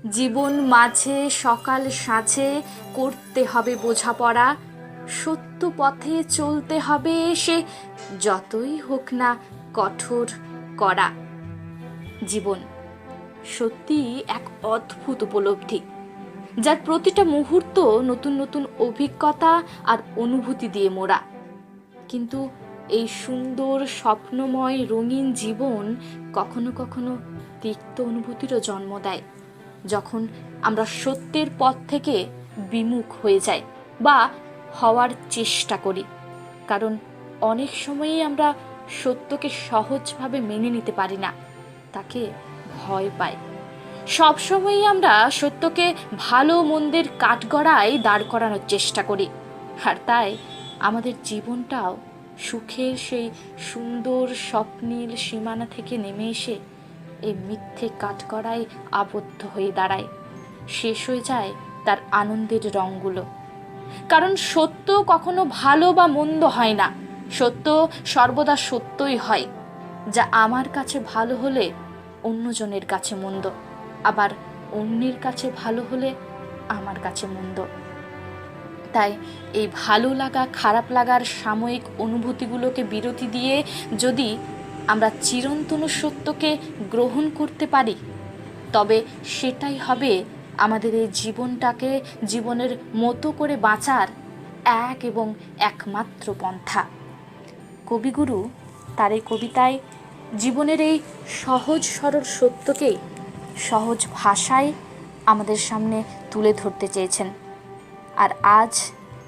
জীবন মাঝে সকাল সাঁঝে করতে হবে বোঝাপড়া, সত্য পথে চলতে হবে, সে যতই হোক না কঠোর করা। জীবন সত্যি এক অদ্ভুত উপলব্ধি, যার প্রতিটা মুহূর্ত নতুন নতুন অভিজ্ঞতা আর অনুভূতি দিয়ে মোড়া। কিন্তু এই সুন্দর স্বপ্নময় রঙিন জীবন কখনো কখনো তিক্ত অনুভূতিরও জন্ম দেয়, যখন আমরা সত্যের পথ থেকে বিমুখ হয়ে যাই বা হওয়ার চেষ্টা করি। কারণ অনেক সময়ই আমরা সত্যকে সহজভাবে মেনে নিতে পারি না, তাকে ভয় পাই। সবসময়ই আমরা সত্যকে ভালো মন্দের কাঠগড়ায় দাঁড় করানোর চেষ্টা করি, আর তাই আমাদের জীবনটাও সুখের সেই সুন্দর স্বপ্নীল সীমানা থেকে নেমে এসে এই মিথ্যে কাঠগড়ায় আবদ্ধ হয়ে দাঁড়ায়, শেষ হয়ে যায় তার আনন্দের রঙগুলো। কারণ সত্য কখনো ভালো বা মন্দ হয় না, সত্য সর্বদা সত্যই হয়। যা আমার কাছে ভালো হলে অন্যজনের কাছে মন্দ, আবার অন্যের কাছে ভালো হলে আমার কাছে মন্দ। তাই এই ভালো লাগা খারাপ লাগার সাময়িক অনুভূতিগুলোকে বিরতি দিয়ে যদি আমরা চিরন্তন সত্যকে গ্রহণ করতে পারি, তবে সেটাই হবে আমাদের এই জীবনটাকে জীবনের মতো করে বাঁচার এক এবং একমাত্র পন্থা। কবিগুরু তার এই কবিতায় জীবনের এই সহজ সরল সত্যকেই সহজ ভাষায় আমাদের সামনে তুলে ধরতে চেয়েছেন। আর আজ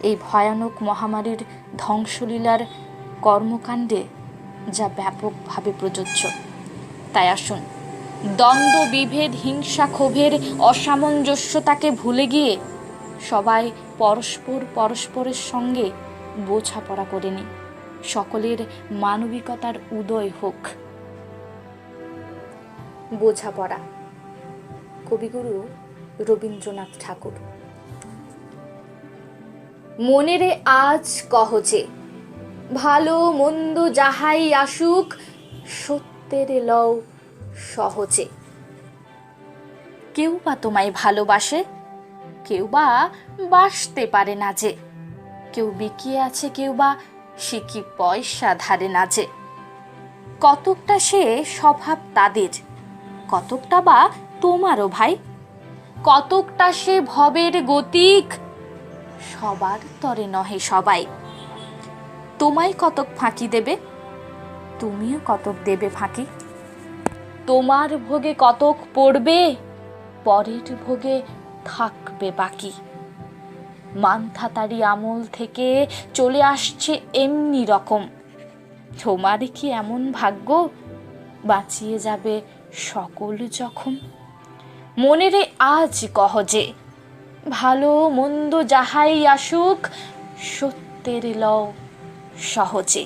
এই ভয়ানক মহামারীর ধ্বংসলীলার কর্মকাণ্ডে যা ব্যাপকভাবে প্রযোজ্য, তাই আসুন দ্বন্দ্ব বিভেদ হিংসা ক্ষোভের অসামঞ্জস্যতাকে ভুলে গিয়ে সবাই পরস্পরের সঙ্গে বোঝাপড়া করে নিই, সকলের মানবিকতার উদয় হোক। বোঝাপড়া, কবিগুরু রবীন্দ্রনাথ ঠাকুর। মনেরে আজ কহজে, ভালো মন্দ যাহাই আসুক, সত্যের লও সহজে। কেউ বা তোমায় ভালোবাসে, কেউ বা বাসতে পারে না যে, কেউ বিকিয়ে আছে, কেউ বা সিকি পয়সা ধারে না যে। কতকটা সে স্বভাব তাদের, কতকটা বা তোমারও ভাই, কতকটা সে ভবের গতিক, সবার তরে নহে সবাই। তোমায় কতক ফাঁকি দেবে, তুমিও কতক দেবে ফাঁকি। তোমার ভোগে কতক পড়বে, পরের ভোগে থাকবে বাকি। মানথাতারি আমল থেকে চলে আসছে এমনি রকম, তোমার কি এমন ভাগ্য বাঁচিয়ে যাবে সকল জখম। মনেরে আজ কহজে, ভালো মন্দ যাহাই আসুক, সত্যের লও সহজে।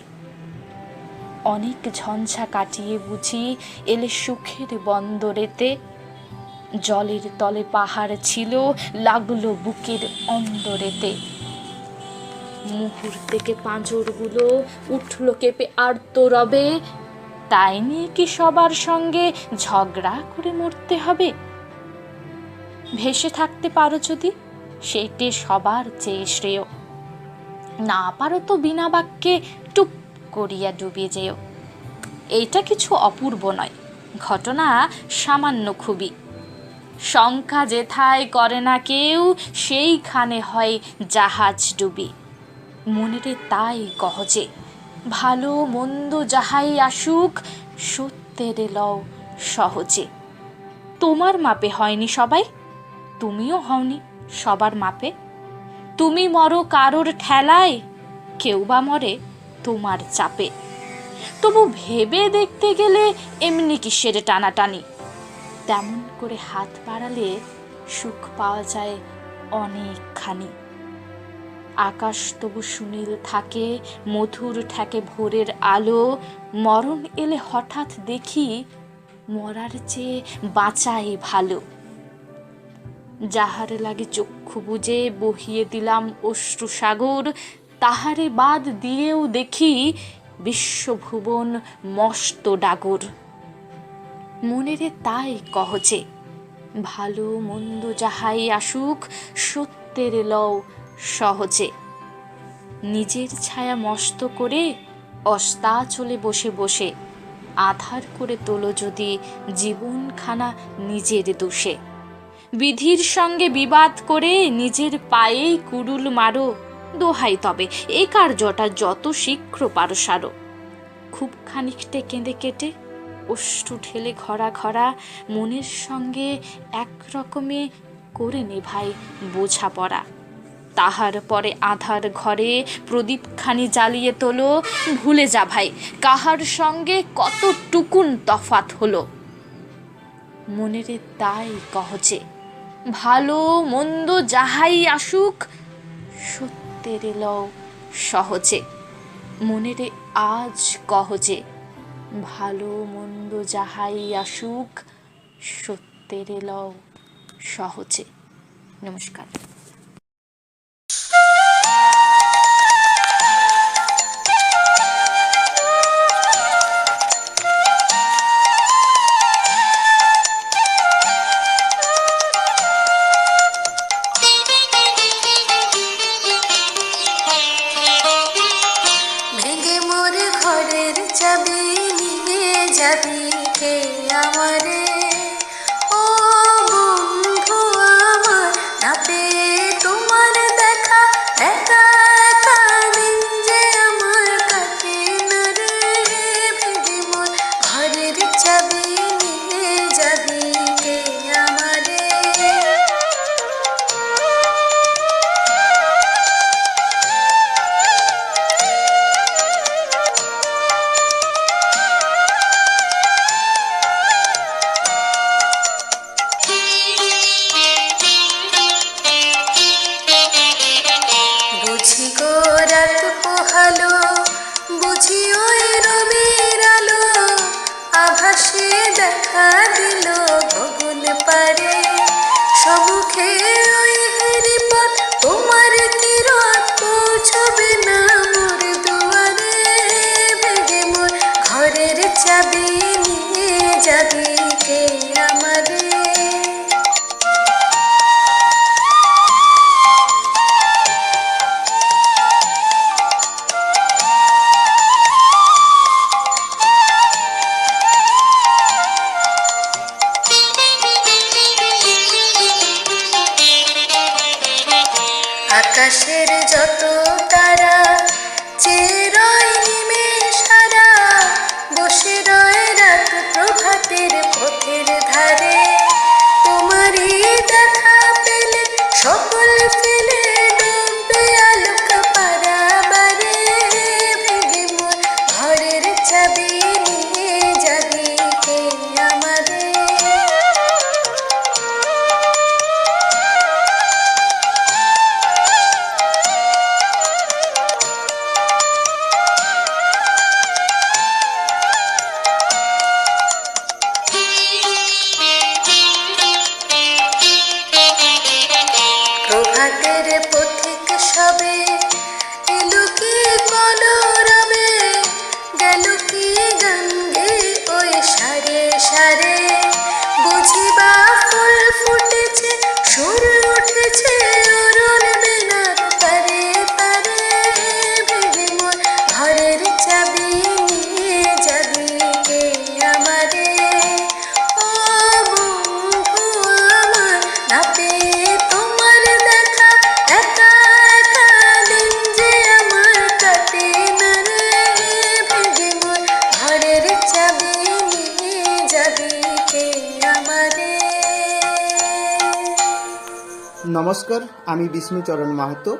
অনেক ঝঞ্ঝা কাটিয়ে বুঝি এলে সুখের বন্দরেতে, জলের তলে পাহাড় ছিল লাগলো বুকের অন্দরেতে। মুহূর্তেকে পাঁজরগুলো উঠল কেঁপে আর্ত রবে, তাই নিয়ে কি সবার সঙ্গে ঝগড়া করে মরতে হবে? ভেসে থাকতে পারো যদি, সেইটে সবার চেয়ে শ্রেয়। না পারো তো বিনা বাক্যে টুপ করিয়া ডুবে যেও। এইটা কিছু অপূর্ব নয়, ঘটনা সামান্য খুবই। শঙ্কা যেথায় করে না কেউ, সেইখানে হয় জাহাজ ডুবি। মনেরে তাই কহজে, ভালো মন্দ যাহাই আসুক, সত্যের লও সহজে। তোমার মাপে হয়নি সবাই, তুমিও হওনি সবার মাপে। তুমি মরো কারোর ঠেলায়, কেউ বা মরে তোমার চাপে। তবু ভেবে দেখতে গেলে এমনি কিসের টানাটানি, তেমন করে হাত বাড়ালে সুখ পাওয়া যায় অনেকখানি। আকাশ তবু সুনীল থাকে, মধুর ঠেকে ভোরের আলো। মরণ এলে হঠাৎ দেখি, মরার চেয়ে বাঁচাই ভালো। যাহার লাগে চক্ষু বুজে বহিয়ে দিলাম অশ্রু সাগর, তাহারে বাদ দিয়েও দেখি বিশ্বভুবন মস্ত ডাগর। মনেরে তাই কহজে, ভালো মন্দ যাহাই আসুক সত্যের লও সহজে। নিজের ছায়া মস্ত করে অস্তাচলে বসে বসে আধার করে তোলো যদি জীবনখানা নিজের দোষে। বিধির সঙ্গে বিবাদ করে নিজের পায়েই কুড়ুল মারো, দোহাই তবে এই কার্যটা যত শীঘ্র পারো সারো। খুব খানিকটে কেঁদে কেটে অশ্রু ঢেলে ঘরা ঘরা মনের সঙ্গে একরকমে করে নে ভাই বোঝাপড়া। তাহার পরে আধার ঘরে প্রদীপখানি জ্বালিয়ে তোলো, ভুলে যা ভাই কাহার সঙ্গে কতটুকুন তফাৎ হলো। মনেরে তাই কহছে ভালো মন্দ যাহাই আসুক সত্যের লও সহজে। মনেরে আজ কহজে ভালো মন্দ যাহাই আসুক সত্যের লও সহজে। নমস্কার। ভেঙে মোর ঘরের চাবি নিয়ে যাবি কে আমারে, ও বন্ধু আমার না পেয়ে তোমার দেখা, একা একা দিন যে আমার কাটে না রে। ভেঙে মোর ঘরের চাবি নিয়ে যাবি কে আমারে। বুঝি গো রাত পোহালো, বুঝি ওই রবির আলো, আভাসে দেখা দিল গগন পারে। সম্মুখে ওই হেরিপথ তোমার কিরত পৌঁছবে না মোর দুয়ারে। ভেঙে মোর ঘরের চাবি নিয়ে যাবি কে আমারে। আকাশের যত তারা চেয়ে রয় নিমেষহারা, বসে রয় রাত প্রভাতের পথের ধারে। তোমারই দেখা পেলে সকল ফেলে ডুববে আলোক পারাবারে। ভেঙে মোর ঘরের চাবি নিয়ে যাবি কে আমারে। প্রভাতের পথিক সবে এলো কি কলরবে, গেল কি গান গে ওই সারে সারে। বুঝিবা ফুল ফুটেছে, সুর উঠেছে অরুণ বেলার পারে পারে। ভেঙে মোর ঘরের চাবি নিয়ে যাবি কে আমারে, ও বন্ধু আমার না পেয়ে তোমার দেখা, একা একা দিন যে আমার কাটে না রে। ভেঙে মোর ঘরের চাবি নিয়ে যাবি কে আমারে। নমস্কার, আমি বিষ্ণুচরণ মাহাতো।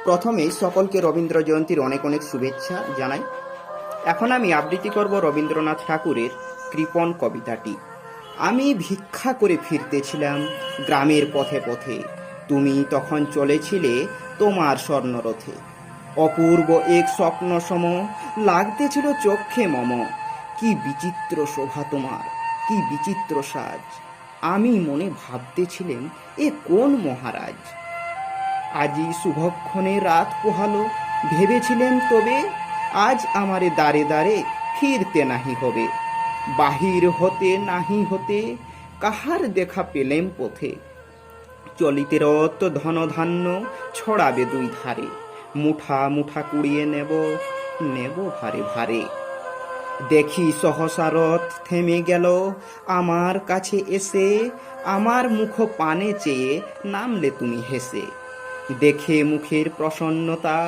প্রথমেই সকলকে রবীন্দ্র জয়ন্তীর অনেক অনেক শুভেচ্ছা জানাই। এখন আমি আবৃত্তি করব রবীন্দ্রনাথ ঠাকুরের কৃপণ কবিতাটি। আমি ভিক্ষা করে ফিরতেছিলাম গ্রামের পথে পথে, তুমি তখন চলেছিলে তোমার স্বর্ণরথে। অপূর্ব এক স্বপ্ন সম লাগতেছিল চক্ষে মম, কি বিচিত্র শোভা তোমার, কি বিচিত্র সাজ। আমি মনে ভাবতেছিলেন এ কোন মহারাজ। আজি শুভক্ষণে রাত পোহালো, ভেবেছিলেন তবে আজ আমারে দ্বারে দ্বারে ফিরতে নাহি হবে। বাহির হতে নাহি হতে কাহার দেখা পেলেম পথে। চলিতে রত ধন ধান্য ছড়াবে দুই ধারে, মুঠা মুঠা কুড়িয়ে নেব নেব ভারে ভারে। দেখি সহসা রথ থেমে গেল আমার কাছে এসে, আমার মুখ পানে চেয়ে নামলে তুমি হেসে। দেখে মুখের প্রসন্নতা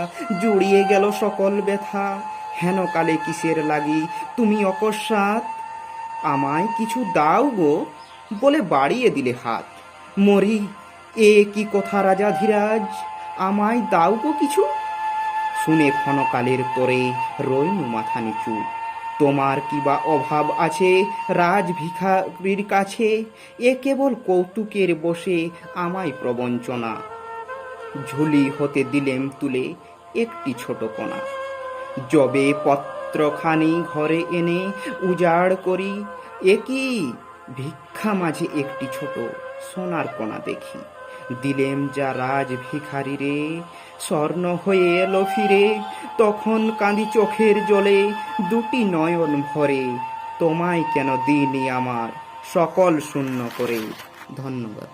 জুড়িয়ে গেল সকল ব্যথা, হেন কালে কিসের লাগি তুমি অকস্মাৎ আমায় কিছু দাও গো বলে বাড়িয়ে দিলে হাত। মরি, এ কি কথা রাজাধিরাজ, আমায় দাও গো কিছু। শুনে ক্ষণকালের তরে রইনু মাথা নিচু। তোমার কি বা অভাব আছে রাজ ভিখারির কাছে, এ কেবল কৌতুকের বসে আমায় প্রবঞ্চনা। ঝুলি হতে দিলেম তুলে একটি ছোট কণা, যবে পত্রখানি ঘরে এনে উজাড় করি, একই ভিক্ষা মাঝে একটি ছোট সোনার কণা দেখি। দিলেম যা রাজ ভিখারি রে, স্বর্ণ হয়ে এলো ফিরে। তখন কাঁদি চোখের জলে দুটি নয়ন ভরে, তোমায় কেন দিইনি আমার সকল শূন্য করে। ধন্যবাদ।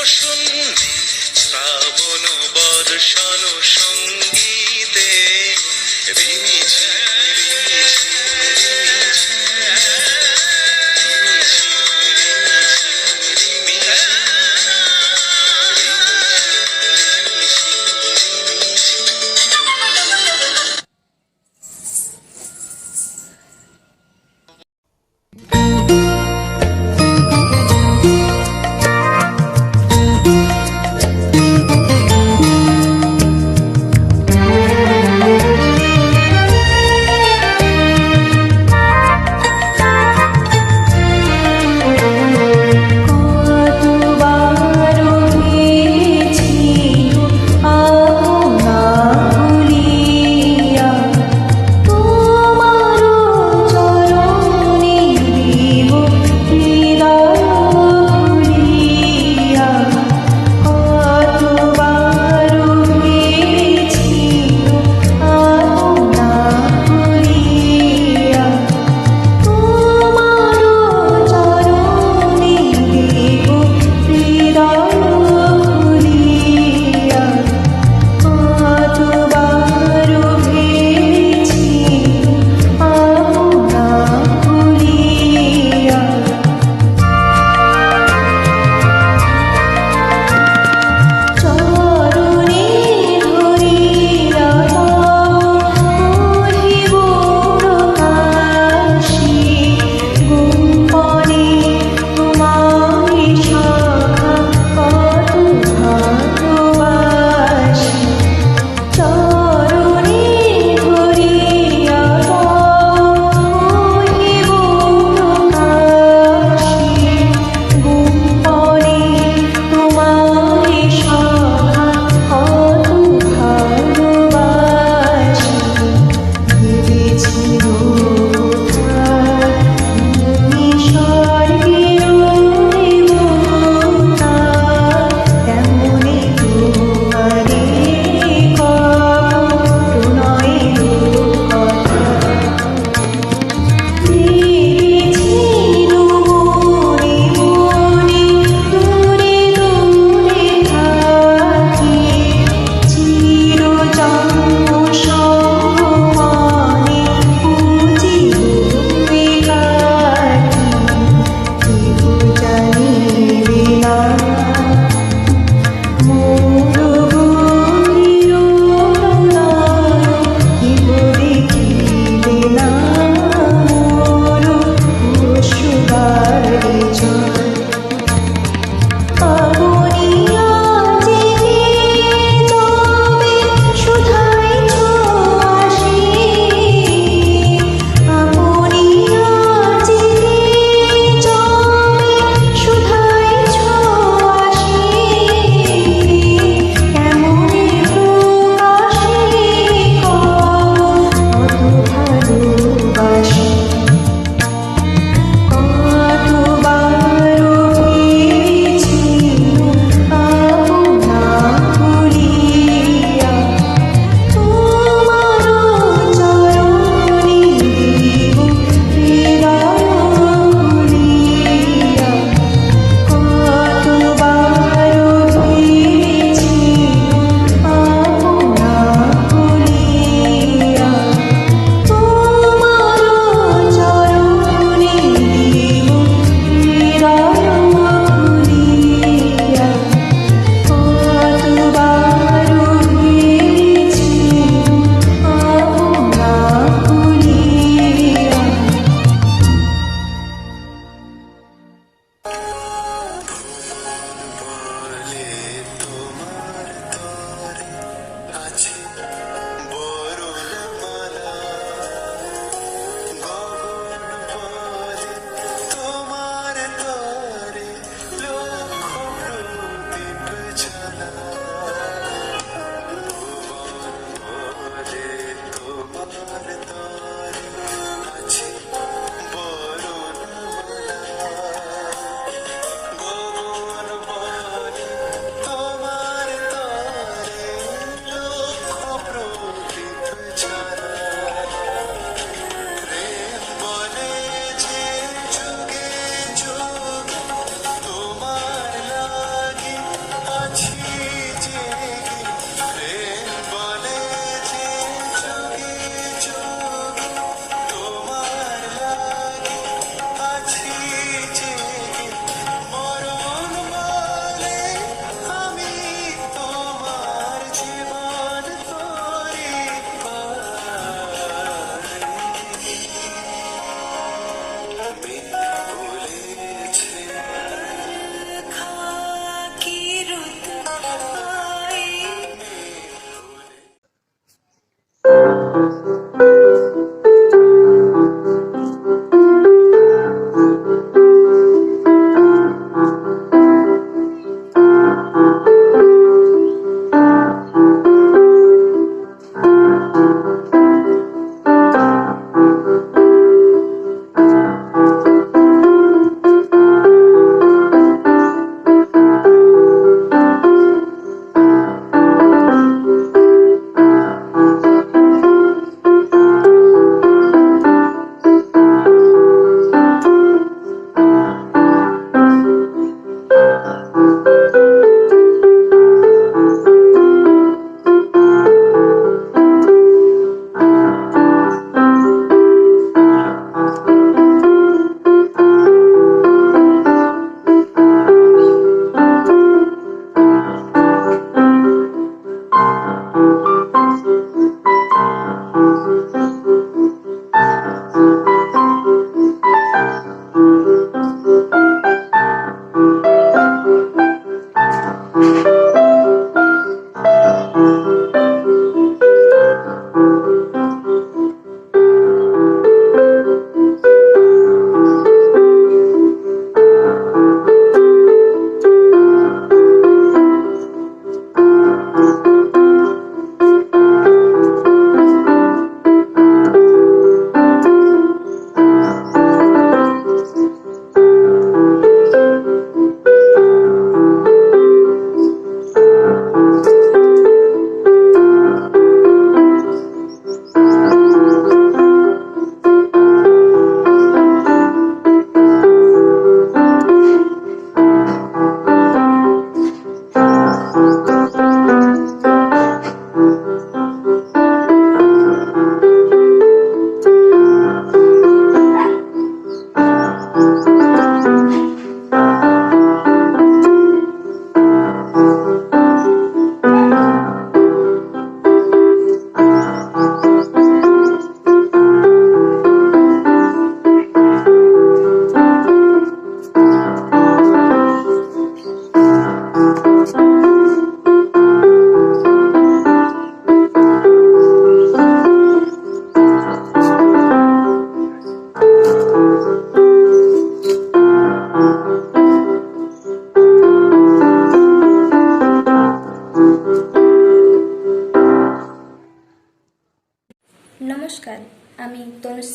শূন্যে শ্রাবণ বর্ষণ সঙ্গীতে রিমিঝি রিমিঝি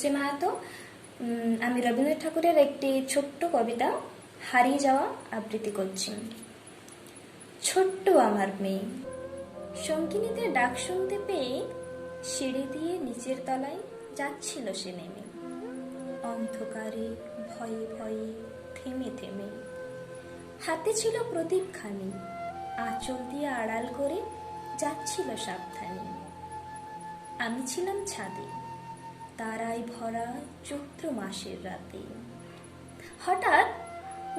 শুভশ্রী মাহাতো। আমি রবীন্দ্রনাথ ঠাকুরের একটি ছোট্ট কবিতা হারিয়ে যাওয়া আবৃত্তি করছি। ছোট্ট আমার মেয়ে। সঙ্গিনীদের ডাক শুনতে পেয়ে সিঁড়ি দিয়ে নিচের তলায় যাচ্ছিল সে নেমে, অন্ধকারে ভয়ে ভয়ে থেমে থেমে। হাতে ছিল প্রদীপখানি, আঁচল দিয়ে আড়াল করে যাচ্ছিল সাবধানে। আমি ছিলাম ছাদে, তারায় ভরা চৈত্র মাসের রাতে। হঠাৎ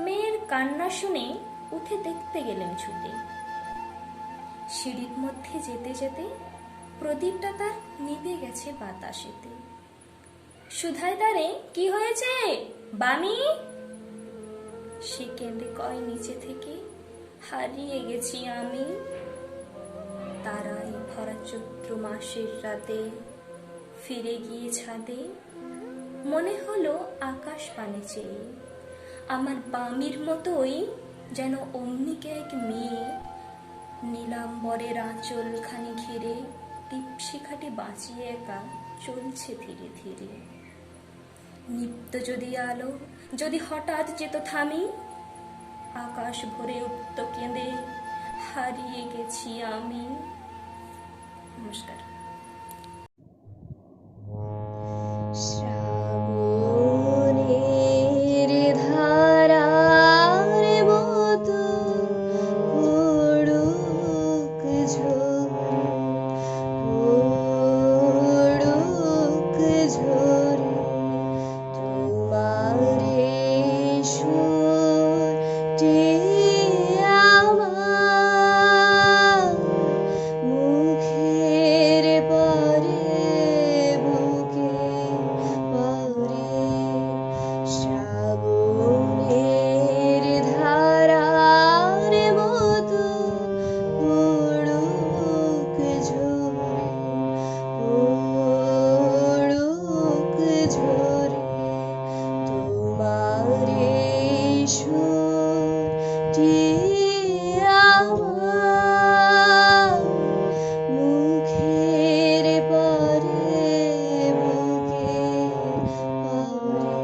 মেয়ের কান্না শুনে উঠে দেখতে গেলেন ছুটে। সিঁড়ির মধ্যে যেতে যেতে প্রদীপটা তার নিভে গেছে বাতাসেতে। সুধায় তারে, কি হয়েছে বামি? সে কেঁদে কয় নিচে থেকে, হারিয়ে গেছি আমি। তারাই ভরা চৈত্র মাসের রাতে ফিরে গিয়ে ছাদে, মনে হলো আকাশ পানে চেয়ে আমার বামির মতোই যেন অমনিকে এক মেয়ে নীলাম্বরের আঁচলখানি ঘিরে দীপশিখাটি বাঁচিয়ে একা চলছে ধীরে ধীরে। নিত্য যদি আলো যদি হঠাৎ যেত থামি, আকাশ ভরে উঠত কেঁদে, হারিয়ে গেছি আমি। নমস্কার। শ্রাবণের ধারার মতো পড়ুক ঝরে, পড়ুক ঝরে তোমারে সুরটি আমার মুখের পরে বুকে পরে। শ্রাবণের ধারার মতো পড়ুক ঝরে, পড়ুক ঝরে তোমারে সুরটি আমার মুখের পরে বুকে পরে।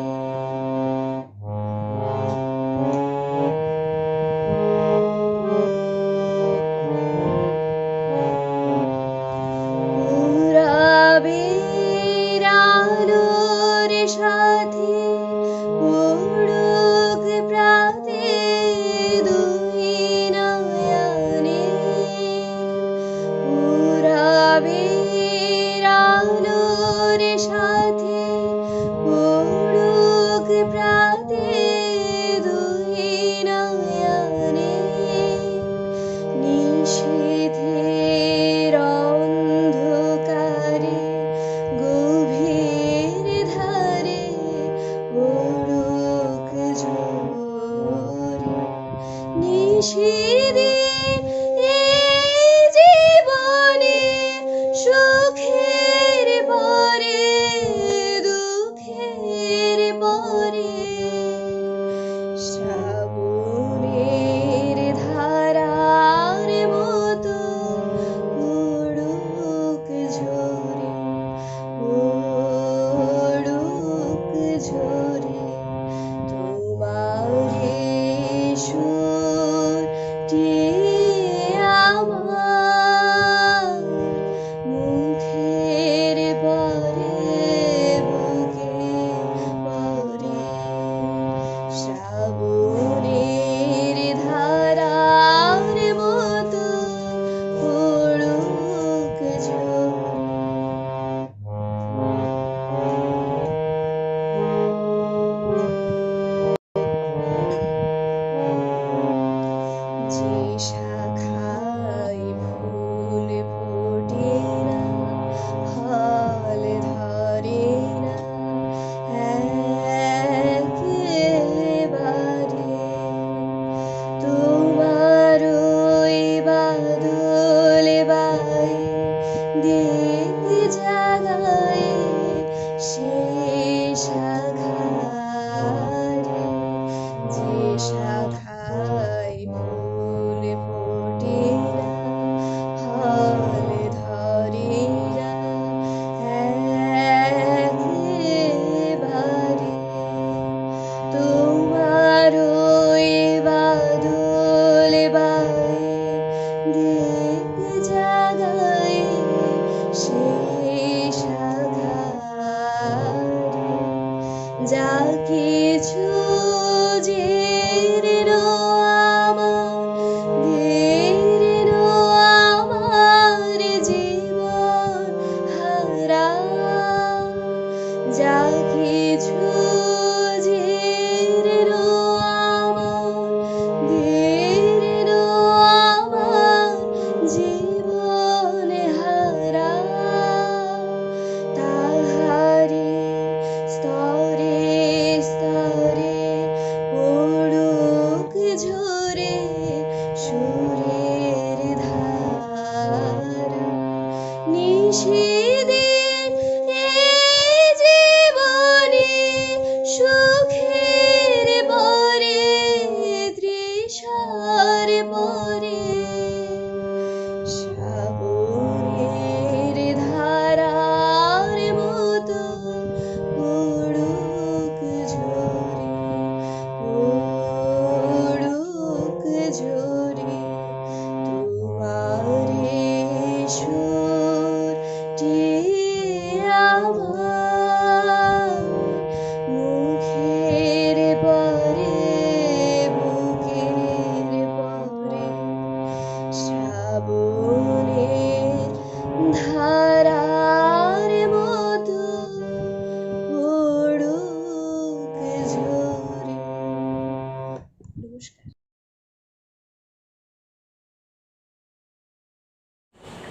পুরাবের আলোর সাথে পড়ুক প্রাতে দুই নয়নে। পুরাবের আলোর সাথে পড়ুক প্রাতে দুই নয়নে। নিষেধের অন্ধকারে গভীর ধারে পড়ুক ঝরে। নিষেধে এই জীবনে সুখের পরে দুঃখের পরে। শ্রাবণের ধারার মতো পড়ুক ঝরে, পড়ুক ঝরে তোমারে সুরটি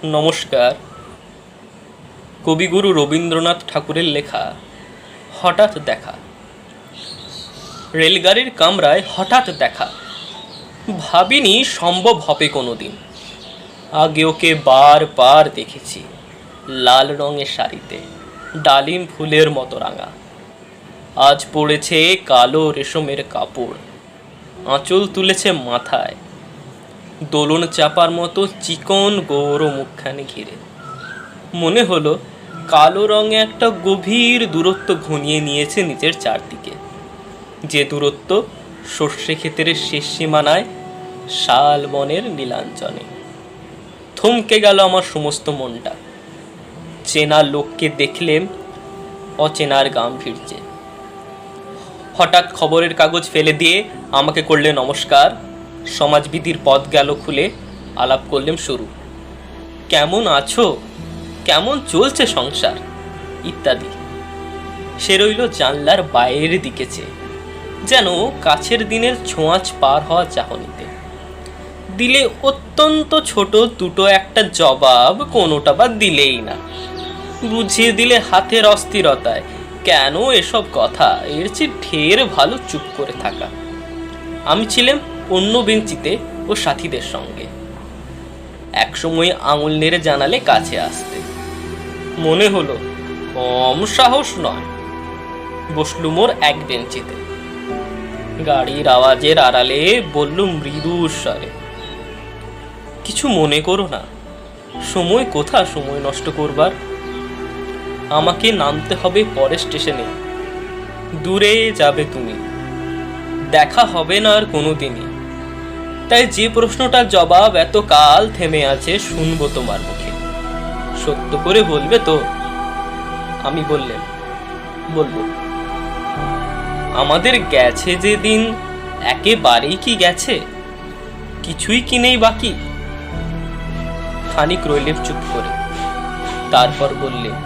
নমস্কার। কবিগুরু রবীন্দ্রনাথ ঠাকুরের লেখা হঠাৎ দেখা। রেলগাড়ির কামরায় হঠাৎ দেখা, ভাবিনি সম্ভব হবে কোনো দিন। আগে ওকে বারবার দেখেছি, লাল রঙের শাড়িতে, ডালিম ফুলের মতো রাঙা। আজ পড়েছে কালো রেশমের কাপড়, আঁচল তুলেছে মাথায়, দোলন চাপার মতো চিকন গৌর মুখখানি ঘিরে। মনে হলো কালো রঙে একটা গভীর দূরত্ব ঘনিয়ে নিয়েছে নিজের চারদিকে, যে দূরত্ব সর্ষে ক্ষেতের শেষ সীমানায় শাল বনের নীলাঞ্চনে। থমকে গেল আমার সমস্ত মনটা। চেনা লোককে দেখলে অচেনার গাম্ভীর্যে। হঠাৎ খবরের কাগজ ফেলে দিয়ে আমাকে করলে নমস্কার, সমাজবিধির পথ গেল খুলে, আলাপ করলেন শুরু। কেমন আছো, কেমন চলছে সংসার, ইত্যাদি। সে রইল জানলার বাইরের দিকে চেয়ে, যেন কাছের দিনের ছোঁয়াচ পার হওয়া চাহনিতে। দিলে অত্যন্ত ছোট দুটো একটা জবাব, কোনোটা বা দিলেই না। বুঝিয়ে দিলে হাতের অস্থিরতায়, কেন এসব কথা, এর চেয়ে ঢের ভালো চুপ করে থাকা। আমি ছিলাম অন্য বেঞ্চিতে ও সাথীদের সঙ্গে। একসময় আঙুল নেড়ে জানালে কাছে আসতে। মনে হলো কম সাহস নয়। বসলুম ওর এক বেঞ্চিতে। গাড়ির আওয়াজের আড়ালে বলল মৃদু স্বরে, কিছু মনে করো না, সময় কোথা সময় নষ্ট করবার। আমাকে নামতে হবে পরের স্টেশনে, দূরে যাবে তুমি, দেখা হবে না আর কোনোদিনই। তাই যে প্রশ্নটার জবাব এত কাল থেমে আছে শুনবো তোমার মুখে। সত্য করে বলবে তো? আমি বললেন, বলবো। আমাদের গেছে যেদিন একেবারেই কি গেছে, কিছুই কি নেই বাকি? খানিক রইলেন চুপ করে, তারপর বললেন,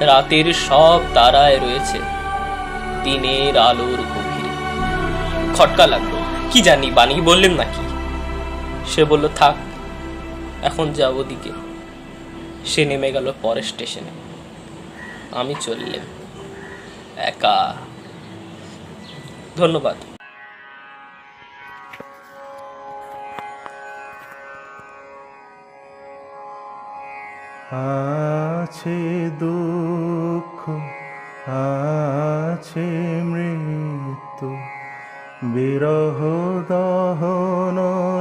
রাতের সব তারায় রয়েছে দিনের আলোর গভীরে। খটকা লাগলো, কি জানি বানিয়ে বললেন নাকি। সে বলল, থাক, এখন যাব ওদিকে। সে নেমে গেল পরের স্টেশনে। আমি চললাম একা। ধন্যবাদ। আছে দুঃখ, আছে মৃত্যু, বিরহ দহন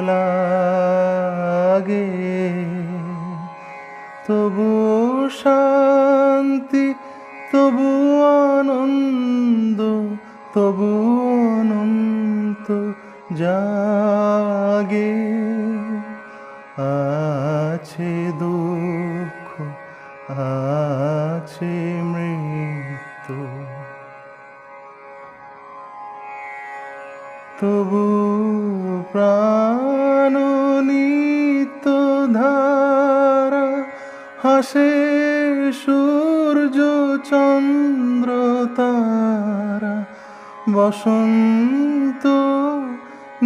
লাগে, তবু শান্তি, তবু আনন্দ, তবু অনন্ত জাগে। আছে দুঃখ, আছে মৃত্যু, তবু প্রাণ নিত্য ধারা, হাসে সূর্য চন্দ্র তারা, বসন্ত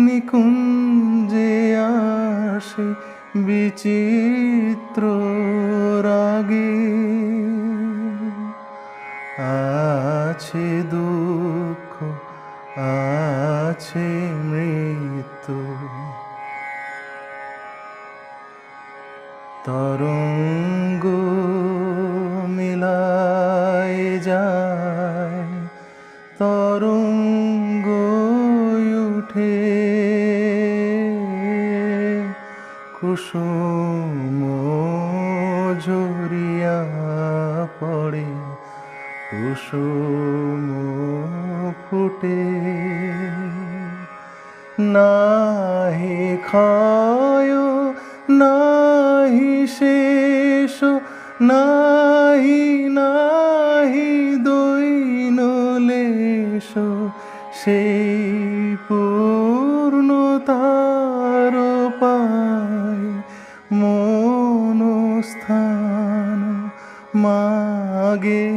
নিকুঞ্জে আসে বিচিত্র রাগে। আছে দুঃখ, আছে মৃত্যু, তরঙ্গ মিলায় যায়, তরঙ্গ উঠে, কুসুম ঝরিয়া পড়ে, কুসুম ফুটে। নাহি ক্ষয়, নাহি শেষ, নাহি নাহি দৈন লেশ, সেই পূর্ণতার পায় মনস্থান মাগে।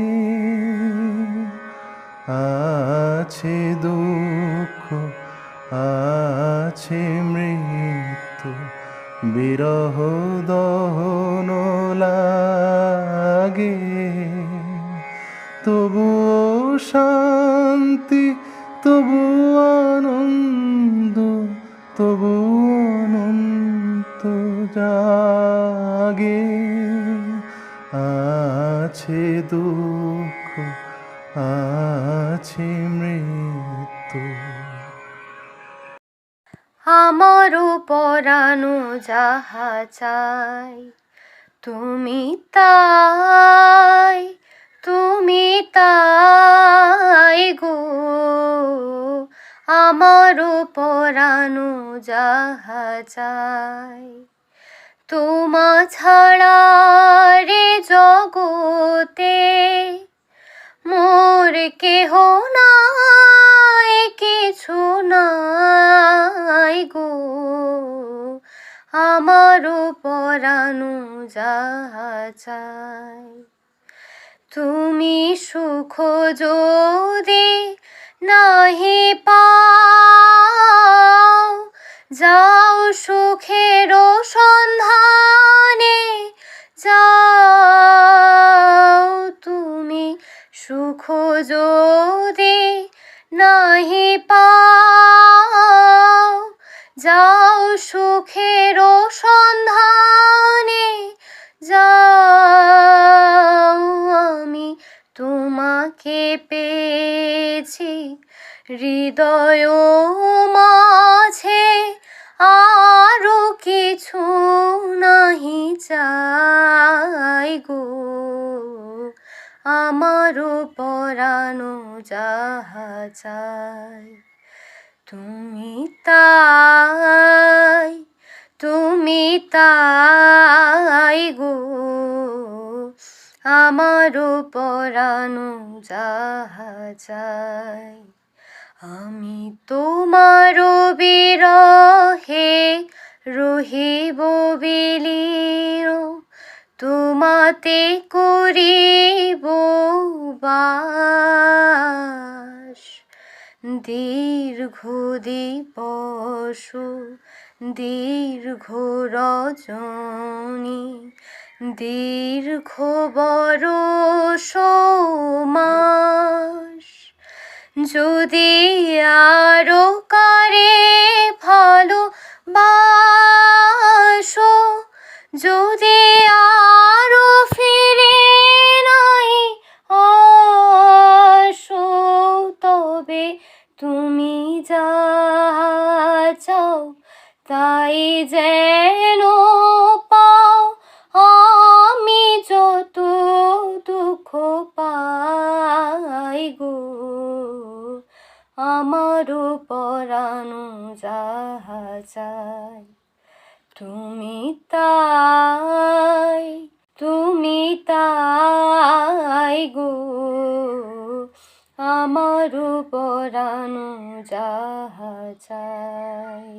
আছে দুঃখ, আছে মৃত্যু, বিরহ দহন লাগে, তবুও শান্তি, তবু আনন্দ, তবু অনন্ত জাগে। আছে দুঃখ, আছে মৃত্যু। আমারও পরানো যাহা চাই, তুমি তাই, তুমি তাই গো। আমারও পরানো যাহা চাই, তোমা ছাড়া রে জগতে মোর কেহ নাই, কিছু নাই গো। আমারও পরানো যাহা চাই, তুমি সুখ যদি নাহি পাও, যাও সুখের সন্ধানে যাও। তুমি সুখ যদি নাহি পাও, যাও সুখের সন্ধানে যাও। আমি তোমাকে পেয়েছি হৃদয় মাঝে, আরো কিছু নাহি চাই গো। আমারও পরানো যাহা চাই, তুমি তাই, তুমি তাই গো। আমারও পরানো যাহা চাই, আমি তোমার বিরহে রহিব বিলীন, তোমাতে করিব বাস। দীর্ঘ দিবস, দীর্ঘ রজনী, দীর্ঘ বরষ মাস, যদি আরো কারে ভালো বাসো, যদি আরো ফিরে নাই আসো, তবে তুমি যা চাও তাই যেন পাও। আমি যত দুঃখ পাই গো, আমারও পরানো যাহা চাই, তুমি তাই, তুমি তাই গো। আমারও পরানো যাহা চাই।